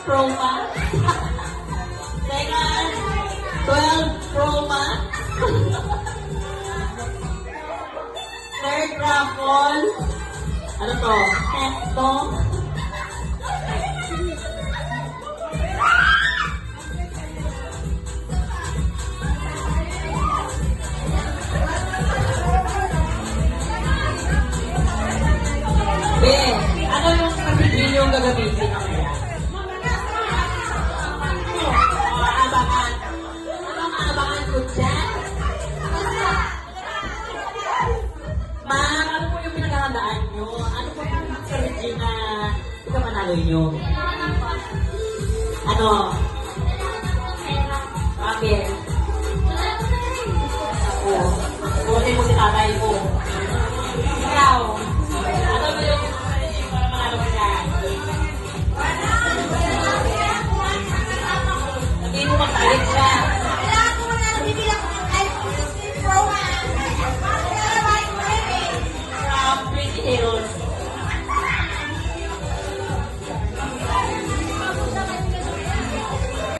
Pro Max. Second, 12 Pro Max. Third raffle. Ano to? Testo. Ano yung pagiging yung gagamitin ng kaya? Abangan. Anong abangan ko dyan? Ma'am, ano po yung pinaghahandaan nyo? Ano po yung strategy na ikaw manalo nyo? Ano?